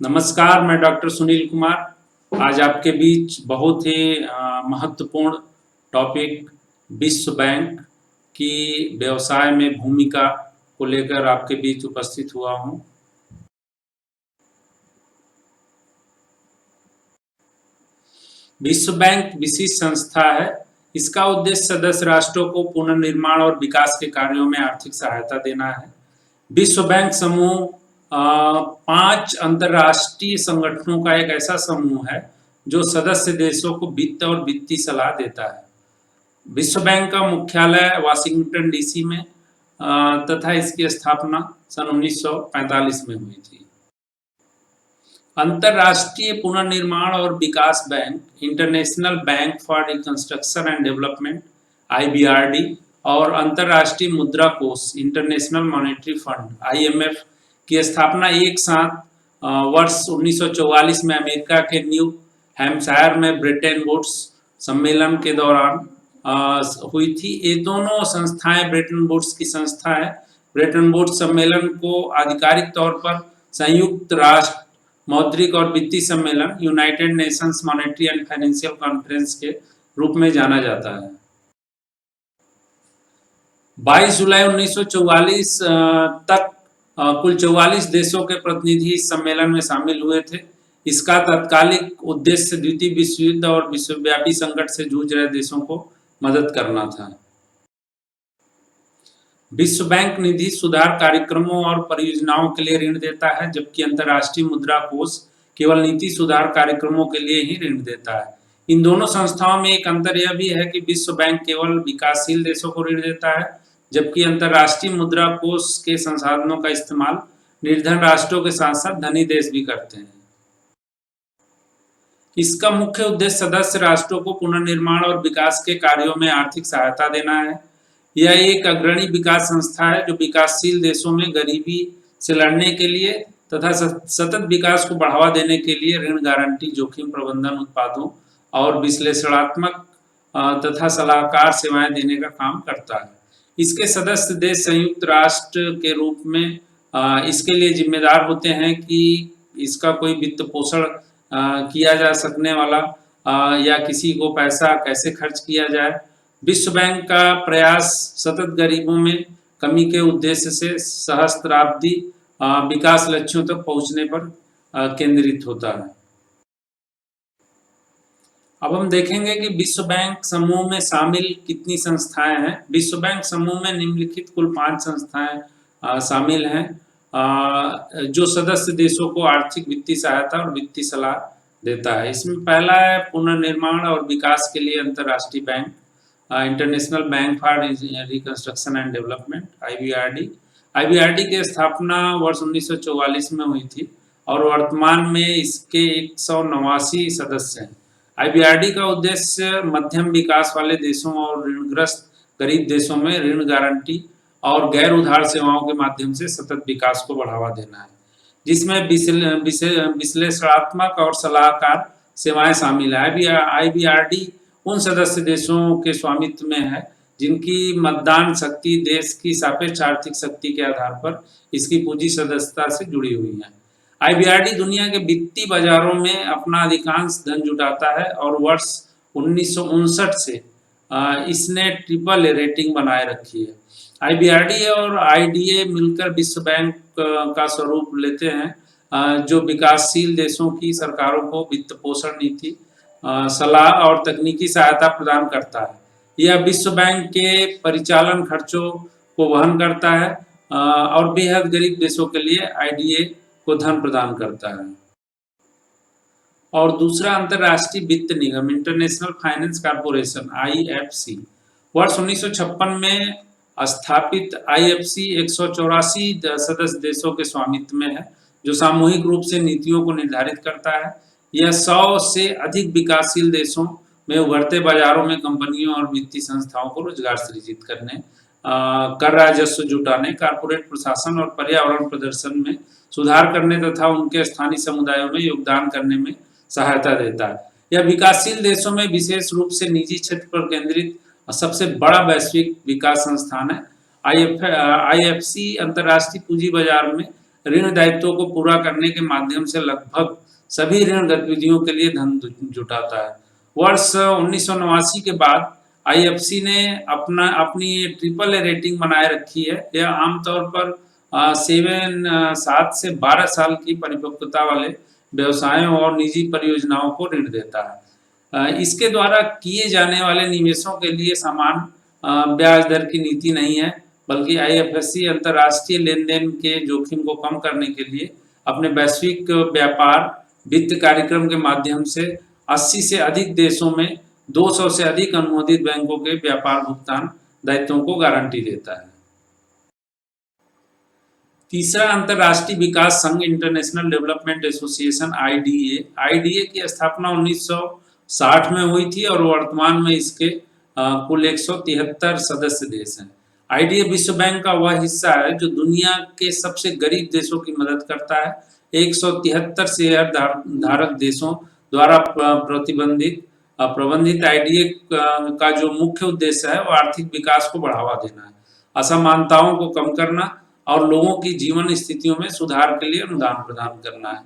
नमस्कार, मैं डॉक्टर सुनील कुमार। आज आपके बीच बहुत ही महत्वपूर्ण टॉपिक विश्व बैंक की व्यवसाय में भूमिका को लेकर आपके बीच उपस्थित हुआ हूँ। विश्व बैंक विशिष्ट संस्था है। इसका उद्देश्य सदस्य राष्ट्रों को पुनर्निर्माण और विकास के कार्यों में आर्थिक सहायता देना है। विश्व बैंक समूह 5 अंतर्राष्ट्रीय संगठनों का एक ऐसा समूह है जो सदस्य देशों को वित्त और वित्तीय सलाह देता है। विश्व बैंक का मुख्यालय वाशिंगटन डीसी में तथा इसकी स्थापना सन 1945 में हुई थी। अंतर्राष्ट्रीय पुनर्निर्माण और विकास bank, international bank for reconstruction and development (IBRD) और अंतर्राष्ट्रीय मुद्रा कोष, इंटरनेशनल मॉनेटरी फंड (IMF) की स्थापना एक साथ वर्ष 1944 में अमेरिका के न्यू हैम्पशायर में ब्रेटन वुड्स सम्मेलन के दौरान हुई थी। ये दोनों संस्थाएं ब्रेटन वुड्स की संस्था है। ब्रेटन वुड्स सम्मेलन को आधिकारिक तौर पर संयुक्त राष्ट्र मौद्रिक और वित्तीय सम्मेलन United Nations monetary and financial conference के रूप में जाना जाता है। 22 जुलाई 1944 तक कुल 44 देशों के प्रतिनिधि इस सम्मेलन में शामिल हुए थे। इसका तात्कालिक उद्देश्य द्वितीय विश्व युद्ध और विश्वव्यापी संकट से जूझ रहे देशों को मदद करना था। विश्व बैंक निधि सुधार कार्यक्रमों और परियोजनाओं के लिए ऋण देता है, जबकि अंतर्राष्ट्रीय मुद्रा कोष केवल नीति सुधार कार्यक्रमों के लिए ही ऋण देता है। इन दोनों संस्थाओं में एक अंतर यह भी है कि विश्व बैंक केवल विकासशील देशों को ऋण देता है, जबकि अंतर्राष्ट्रीय मुद्रा कोष के संसाधनों का इस्तेमाल निर्धन राष्ट्रों के साथ साथ धनी देश भी करते हैं। इसका मुख्य उद्देश्य सदस्य राष्ट्रों को पुनर्निर्माण और विकास के कार्यों में आर्थिक सहायता देना है। यह एक अग्रणी विकास संस्था है जो विकासशील देशों में गरीबी से लड़ने के लिए तथा सतत विकास को बढ़ावा देने के लिए ऋण गारंटी, जोखिम प्रबंधन, उत्पादों और विश्लेषणात्मक तथा सलाहकार सेवाएं देने का काम करता है। इसके सदस्य देश संयुक्त राष्ट्र के रूप में इसके लिए जिम्मेदार होते हैं कि इसका कोई वित्त पोषण किया जा सकने वाला या किसी को पैसा कैसे खर्च किया जाए। विश्व बैंक का प्रयास सतत गरीबों में कमी के उद्देश्य से सहस्त्राब्दी विकास लक्ष्यों तक पहुंचने पर केंद्रित होता है। अब हम देखेंगे कि विश्व बैंक समूह में शामिल कितनी संस्थाएं हैं। विश्व बैंक समूह में निम्नलिखित कुल 5 संस्थाएं शामिल हैं जो सदस्य देशों को आर्थिक वित्तीय सहायता और वित्तीय सलाह देता है। इसमें पहला है पुनर्निर्माण और विकास के लिए अंतर्राष्ट्रीय bank, international bank for reconstruction and development (IBRD). IBRD की स्थापना वर्ष 1944 में हुई थी और वर्तमान में इसके 189 सदस्य हैं। IBRD का उद्देश्य मध्यम विकास वाले देशों और ऋणग्रस्त गरीब देशों में ऋण गारंटी और गैर उधार सेवाओं के माध्यम से सतत विकास को बढ़ावा देना है, जिसमें विश्लेषणात्मक और सलाहकार सेवाएं शामिल है। IBRD उन सदस्य देशों के स्वामित्व में है जिनकी मतदान शक्ति देश की सापेक्ष आर्थिक शक्ति के आधार पर इसकी पूंजी सदस्यता से जुड़ी हुई है। IBRD दुनिया के वित्तीय बाजारों में अपना अधिकांश धन जुटाता है और वर्ष 1959 से इसने AAA रेटिंग बनाए रखी है। IBRD और IDA मिलकर विश्व बैंक का स्वरूप लेते हैं जो विकासशील देशों की सरकारों को वित्त पोषण, नीति सलाह और तकनीकी सहायता प्रदान करता है। यह विश्व बैंक के परिचालन खर्चों को वहन करता है और बेहद गरीब देशों के लिए IDA को धन प्रदान करता है। और दूसरा अंतर्राष्ट्रीय वित्त निगम, इंटरनेशनल फाइनेंस कॉर्पोरेशन (IFC). वर्ष 1956 में स्थापित IFC 184 सदस्य देशों के स्वामित्व में है, जो सामूहिक रूप से नीतियों को निर्धारित करता है। यह 100 से अधिक विकासशील देशों में उभरते बाजारों में कंपनियों और वित्तीय संस्थाओं को रोजगार सृजित करने, कर राजस्व जुटाने, कॉर्पोरेट प्रशासन और पर्यावरण प्रदर्शन में सुधार करने तथा उनके स्थानीय समुदायों में योगदान करने में सहायता देता है। यह विकासशील देशों में विशेष रूप से निजी क्षेत्र पर केंद्रित सबसे बड़ा वैश्विक विकास संस्थान है। IFC अंतर्राष्ट्रीय पूंजी बाजार में ऋण दायित्वों को पूरा करने के माध्यम से लगभग सभी ऋण गतिविधियों के लिए धन जुटाता है। वर्ष 1989 के बाद आईएफसी ने अपनी ट्रिपल ए रेटिंग बनाए रखी है। यह आमतौर पर 7 से 12 साल की परिपक्वता वाले व्यवसायों और निजी परियोजनाओं को ऋण देता है। इसके द्वारा किए जाने वाले निवेशों के लिए समान ब्याज दर की नीति नहीं है, बल्कि आईएफएससी अंतर्राष्ट्रीय लेन-देन के जोखिम को कम करने के लिए अपने वैश्विक व्यापार वित्त कार्यक्रम के माध्यम से 80 से अधिक देशों में 200 से अधिक अनुमोदित बैंकों के व्यापार भुगतान दायित्वों को गारंटी देता है। तीसरा, अंतर्राष्ट्रीय विकास संघ इंटरनेशनल डेवलपमेंट एसोसिएशन आईडीए की स्थापना 1960 में हुई थी और वर्तमान में इसके कुल 173 सदस्य देश हैं। आईडीए विश्व बैंक का वह हिस्सा है जो दुनिया के सबसे गरीब देशों की मदद करता है। 173 शेयर धारक देशों द्वारा प्रबंधित आईडीए का जो मुख्य उद्देश्य है वो आर्थिक विकास को बढ़ावा देना है, असमानताओं को कम करना और लोगों की जीवन स्थितियों में सुधार के लिए अनुदान प्रदान करना है।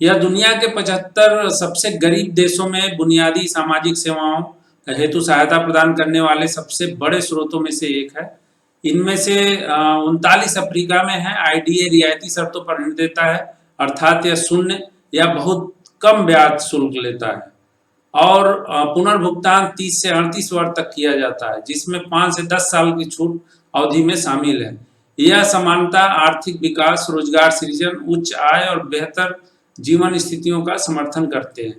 यह दुनिया के 75 सबसे गरीब देशों में बुनियादी सामाजिक सेवाओं हेतु सहायता प्रदान करने वाले सबसे बड़े स्रोतों में से एक है। इनमें से 39 अफ्रीका में है। आईडीए रियायती शर्तों पर ऋण देता है, अर्थात यह शून्य या बहुत कम ब्याज शुल्क लेता है और पुनर्भुगतान 30 से 38 वर्ष तक किया जाता है, जिसमें 5 से 10 साल की छूट अवधि में शामिल है। यह समानता आर्थिक विकास, रोजगार सृजन, उच्च आय और बेहतर जीवन स्थितियों का समर्थन करते हैं।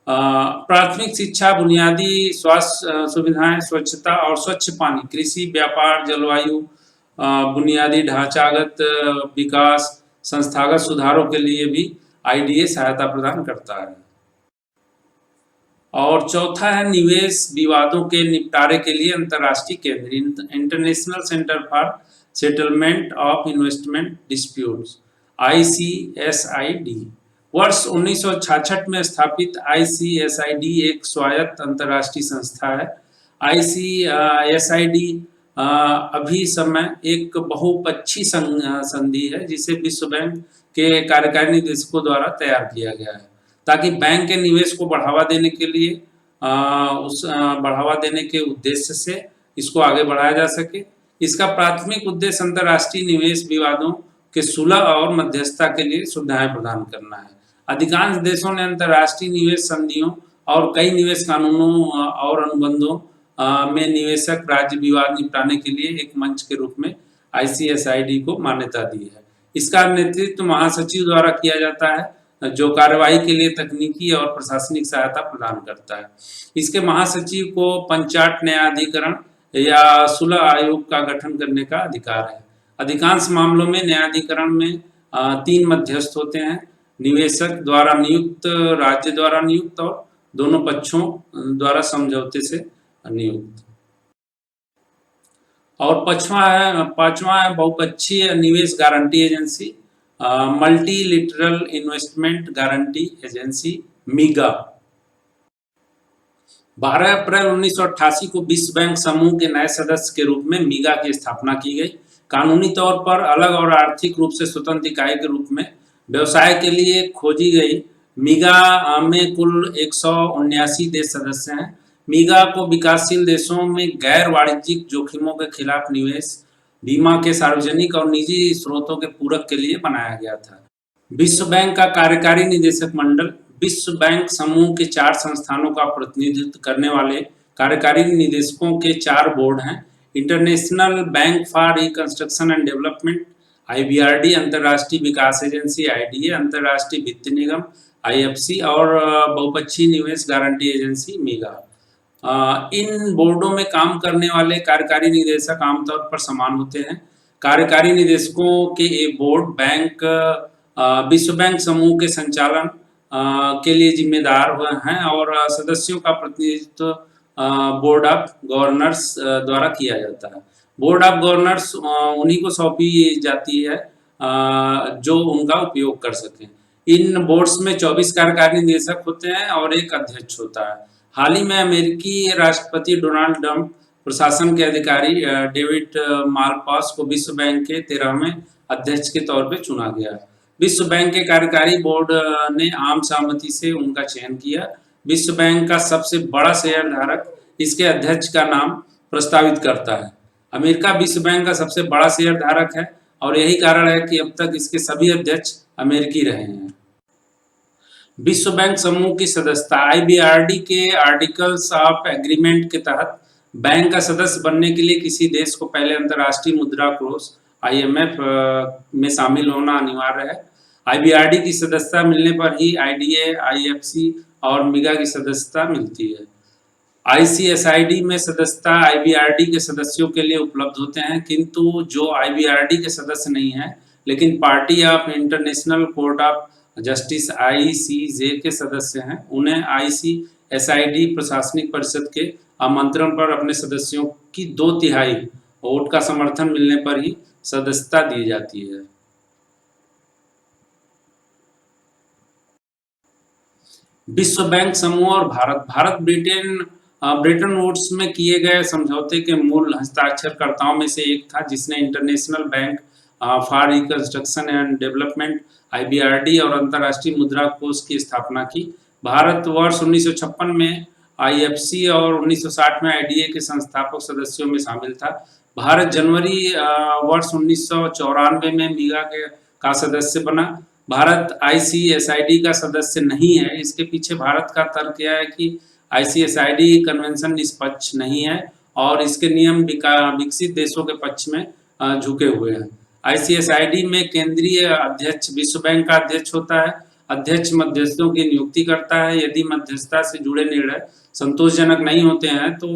प्राथमिक शिक्षा, बुनियादी स्वास्थ्य सुविधाएं, स्वच्छता और स्वच्छ पानी, कृषि, व्यापार, जलवायु, बुनियादी ढांचागत विकास, संस्थागत सुधारों के लिए भी आईडीए सहायता प्रदान करता है। और चौथा है निवेश विवादों के निपटारे के लिए अंतर्राष्ट्रीय केंद्र international centre for settlement of investment disputes ICSID। वर्ष 1966 में स्थापित ICSID एक स्वायत्त अंतर्राष्ट्रीय संस्था है। ICSID अभी समय एक बहुपक्षीय संधि है जिसे विश्व बैंक के कार्यकारी निदेशकों द्वारा तैयार किया गया है ताकि बैंक के निवेश को बढ़ावा देने के लिए बढ़ावा देने के उद्देश्य से इसको आगे बढ़ाया जा सके। इसका प्राथमिक उद्देश्य अंतर्राष्ट्रीय निवेश विवादों के सुलह और मध्यस्थता के लिए सुविधाएं प्रदान करना है। अधिकांश देशों ने अंतर्राष्ट्रीय निवेश संधियों और कई निवेश कानूनों और अनुबंधों में निवेशक राज्य विवाद निपटाने के लिए एक मंच के रूप में ICSID को मान्यता दी है। इसका नेतृत्व महासचिव द्वारा किया जाता है जो कार्यवाही के लिए तकनीकी और प्रशासनिक सहायता प्रदान करता है। इसके महासचिव को पंचायत न्यायाधिकरण या सुलह आयोग का गठन करने का अधिकार है। अधिकांश मामलों में न्यायाधिकरण में 3 मध्यस्थ होते हैं, निवेशक द्वारा नियुक्त, राज्य द्वारा नियुक्त और दोनों पक्षों द्वारा समझौते से नियुक्त। और पांचवा है बहुपक्षीय निवेश guarantee agency, multilateral investment guarantee agency MIGA। 12 अप्रैल 1988 को विश्व बैंक समूह के नए सदस्य के रूप में MIGA की स्थापना की गई। कानूनी तौर पर अलग और आर्थिक रूप से स्वतंत्र इकाई के रूप में व्यवसाय के लिए खोजी गई MIGA में कुल 179 देश सदस्य हैं। MIGA को विकासशील देशों में गैर वाणिज्यिक जोखिमों के खिलाफ निवेश, बीमा के सार्वजनिक और निजी स्रोतों के पूरक के लिए बनाया गया था। विश्व बैंक का कार्यकारी निदेशक मंडल विश्व बैंक समूह के 4 संस्थानों का प्रतिनिधित्व करने वाले कार्यकारी निदेशकों के 4 बोर्ड हैं। International bank for reconstruction and development IBRD, अंतर्राष्ट्रीय विकास एजेंसी IDA, अंतर्राष्ट्रीय वित्त निगम IFC और बहुपक्षीय निवेश गारंटी एजेंसी MIGA। इन बोर्डों में काम करने वाले कार्यकारी निदेशक आमतौर पर समान होते हैं। कार्यकारी निदेशकों के एक बोर्ड बैंक विश्व बैंक समूह के संचालन के लिए जिम्मेदार हैं और सदस्यों का प्रतिनिधित्व बोर्ड ऑफ गवर्नर्स द्वारा किया जाता है। बोर्ड ऑफ गवर्नर्स उन्हीं को सौंपी जाती है जो उनका उपयोग कर सकें। इन बोर्ड्स में 24 कार्यकारी निदेशक होते हैं और एक अध्यक्ष होता है। हाल ही में अमेरिकी राष्ट्रपति डोनाल्ड ट्रंप प्रशासन के अधिकारी डेविड मालपास को विश्व बैंक के 13वें अध्यक्ष के तौर पे चुना गया। विश्व बैंक के कार्यकारी बोर्ड ने आम सहमति से उनका चयन किया। विश्व बैंक का सबसे बड़ा शेयरधारक इसके अध्यक्ष का नाम प्रस्तावित करता है। अमेरिका विश्व बैंक का सबसे बड़ा शेयरधारक है और यही कारण है कि अब तक इसके सभी अध्यक्ष अमेरिकी रहे हैं। विश्व बैंक समूह की सदस्यता IBRD के आर्टिकल्स ऑफ एग्रीमेंट के तहत बैंक का सदस्य बनने के लिए किसी देश को पहले अंतर्राष्ट्रीय मुद्रा कोष IMF में शामिल होना अनिवार्य है। IBRD की सदस्यता मिलने पर ही IDA, IFC और मिगा की सदस्यता मिलती है। ICSID में सदस्यता IBRD के सदस्यों के लिए उपलब्ध होते हैं, किंतु जो IBRD के सदस्य नहीं है लेकिन party of international court of justice ICJ के सदस्य हैं, उन्हें ICSID प्रशासनिक परिषद के आमंत्रण पर अपने सदस्यों की 2/3 वोट का समर्थन मिलने पर ही सदस्यता दी जाती है। विश्व बैंक समूह और भारत ब्रेटन वुड्स में किए गए समझौते के मूल हस्ताक्षरकर्ताओं में से एक था, जिसने international bank for reconstruction and development IBRD और अंतर्राष्ट्रीय मुद्रा कोष की स्थापना की। भारत वर्ष 1956 में IFC और 1960 में IDA के संस्थापक सदस्यों में शामिल था। भारत जनवरी वर्ष 1994 में मिगा का सदस्य बना। भारत ICSID का सदस्य नहीं है। इसके पीछे भारत का तर्क यह है कि ICSID कन्वेंशन निष्पक्ष नहीं है और इसके नियम विकसित देशों के पक्ष में झुके हुए हैं। ICSID में केंद्रीय अध्यक्ष विश्व बैंक का अध्यक्ष होता है। अध्यक्ष मध्यस्थों की नियुक्ति करता है। यदि मध्यस्थता से जुड़े निर्णय संतोषजनक नहीं होते हैं तो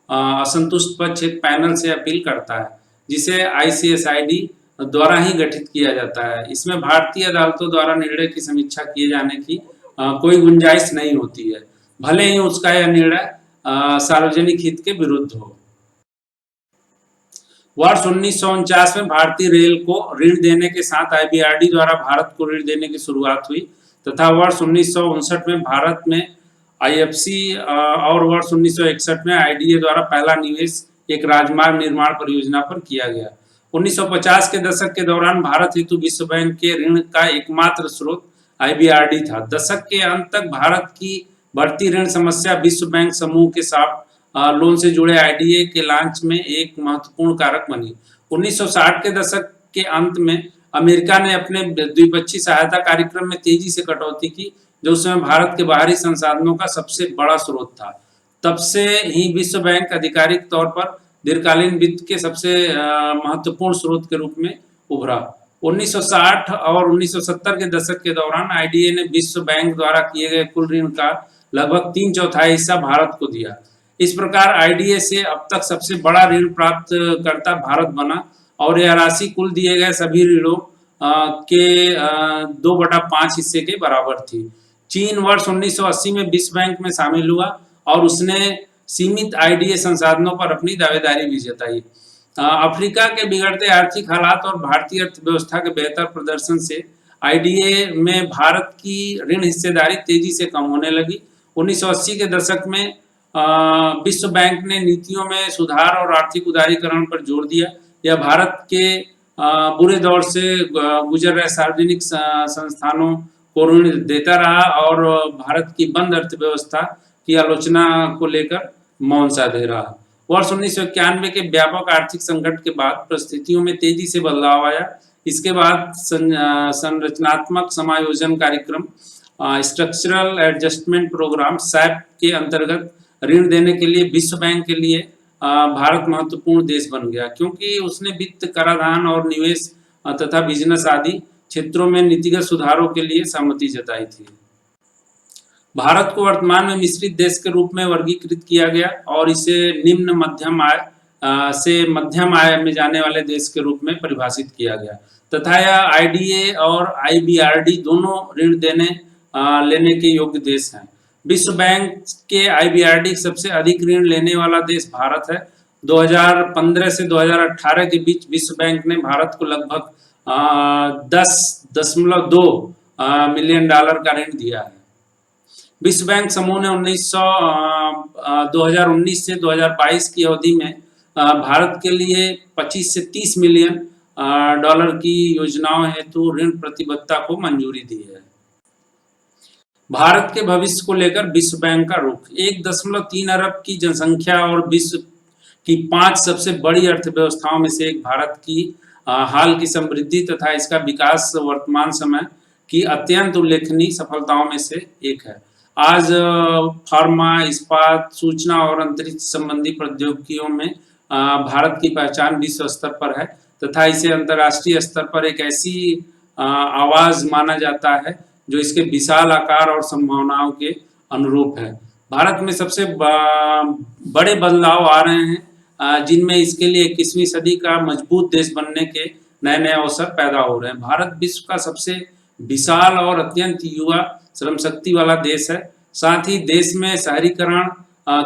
असंतुष्ट पक्ष एक पैनल से अपील करता है, जिसे ICSID द्वारा ही गठित किया जाता है। इसमें भारतीय अदालतों द्वारा निर्णय की समीक्षा किए जाने की कोई गुंजाइश नहीं होती है, भले ही उसका यह निर्णय सार्वजनिक हित के विरुद्ध हो। वर्ष 1949 में भारतीय रेल को ऋण देने के साथ IBRD द्वारा भारत को ऋण देने की शुरुआत हुई तथा वर्ष 1959 में भारत में IFC और वर्ष 1961 में IDA द्वारा पहला निवेश एक राजमार्ग निर्माण परियोजना पर किया गया। 1950 के दशक के दौरान भारत हेतु विश्व बैंक के ऋण का एकमात्र स्रोत IBRD था। दशक के अंत तक भारत की बढ़ती ऋण समस्या विश्व बैंक समूह के साथ लोन से जुड़े IDA के लॉन्च में एक महत्वपूर्ण कारक बनी। 1960 के दशक के अंत में अमेरिका ने अपने द्विपक्षीय सहायता कार्यक्रम में तेजी से कटौती की, जो उस समय भारत के बाहरी संसाधनों का सबसे बड़ा स्रोत था। तब से ही विश्व बैंक आधिकारिक तौर पर दीर्घकालीन वित्त के सबसे महत्वपूर्ण स्रोत के रूप में उभरा। 1960 और 1970 के दशक के दौरान IDA ने विश्व बैंक द्वारा किए गए कुल ऋण का लगभग 3/4 हिस्सा भारत को दिया। इस प्रकार IDA से अब तक सबसे बड़ा ऋण प्राप्त करता भारत बना और यह राशि कुल दिए गए सभी ऋणों के 2/5 हिस्से के बराबर थी। चीन वर्ष 1980 में विश्व बैंक में शामिल हुआ और उसने सीमित IDA संसाधनों पर अपनी दावेदारी भी जताई। अफ्रीका के बिगड़ते आर्थिक हालात और भारतीय अर्थव्यवस्था के बेहतर प्रदर्शन से IDA में भारत की ऋण हिस्सेदारी तेजी से कम होने लगी। 1980 के दशक में विश्व बैंक ने नीतियों में सुधार और आर्थिक उदारीकरण पर जोर दिया। यह भारत के बुरे दौर से गुजर रहे सार्वजनिक संस्थानों को ऋण देता रहा और भारत की बंद अर्थव्यवस्था की आलोचना को लेकर मौन साधे रहा। वर्ष 1991 के व्यापक आर्थिक संकट के बाद परिस्थितियों में तेजी से बदलाव आया। इसके बाद संरचनात्मक समायोजन कार्यक्रम स्ट्रक्चरल एडजस्टमेंट प्रोग्राम SAP के अंतर्गत ऋण देने के लिए विश्व बैंक के लिए भारत महत्वपूर्ण देश बन गया, क्योंकि उसने वित्त, कराधान और निवेश तथा बिजनेस आदि क्षेत्रों में नीतिगत सुधारों के लिए सहमति जताई थी। भारत को वर्तमान में मिश्रित देश के रूप में वर्गीकृत किया गया और इसे निम्न मध्यम आय से मध्यम आय में जाने वाले देश के रूप में परिभाषित किया गया तथा यह IDA और IBRD दोनों ऋण लेने के योग्य देश हैं। विश्व बैंक के IBRD सबसे अधिक ऋण लेने वाला देश भारत है। 2015 से 2018 के बीच विश्व बैंक ने भारत को लगभग $10.2 मिलियन का ऋण दिया है। विश्व बैंक समूह ने 2019 से 2022 की अवधि में भारत के लिए 25 से 30 मिलियन डॉलर की योजनाओं हेतु ऋण प्रतिबद्धता को मंजूरी दी है। भारत के भविष्य को लेकर विश्व बैंक का रुख। 1.3 अरब की जनसंख्या और विश्व की 5 सबसे बड़ी अर्थव्यवस्थाओं में से एक भारत की हाल की समृद्धि तथा इसका विकास वर्तमान समय की अत्यंत उल्लेखनीय सफलताओं में से एक है। आज फार्मा, इस्पात, सूचना और अंतरिक्ष संबंधी प्रौद्योगिकियों में भारत की पहचान विश्व स्तर पर है तथा इसे अंतर्राष्ट्रीय स्तर पर एक ऐसी आवाज माना जाता है जो इसके विशाल आकार और संभावनाओं के अनुरूप है। भारत में सबसे बड़े बदलाव आ रहे हैं जिनमें इसके लिए 21वीं सदी का मजबूत देश बनने के नए नए अवसर पैदा हो रहे हैं। भारत विश्व का सबसे विशाल और अत्यंत युवा श्रम शक्ति वाला देश है। साथ ही देश में शहरीकरण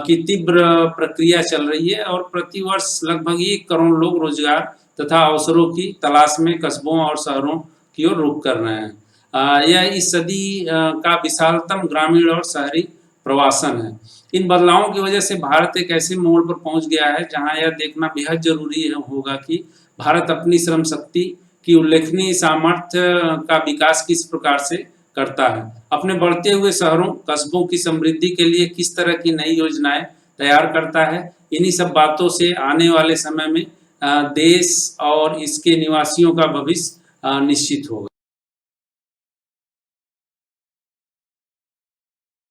की तीव्र प्रक्रिया चल रही है और प्रतिवर्ष लगभग 1 करोड़ लोग रोजगार तथा अवसरों की तलाश में कस्बों और शहरों की ओर रुख कर रहे हैं। यह इस सदी का विशालतम ग्रामीण और शहरी प्रवासन है। इन बदलावों की वजह से भारत एक ऐसे मोड़ पर पहुंच गया है जहां यह देखना बेहद जरूरी होगा कि भारत अपनी श्रम शक्ति की उल्लेखनीय सामर्थ्य का विकास किस प्रकार से करता है, अपने बढ़ते हुए शहरों कस्बों की समृद्धि के लिए किस तरह की नई योजनाएं तैयार करता है। इन्हीं सब बातों से आने वाले समय में देश और इसके निवासियों का भविष्य निश्चित होगा।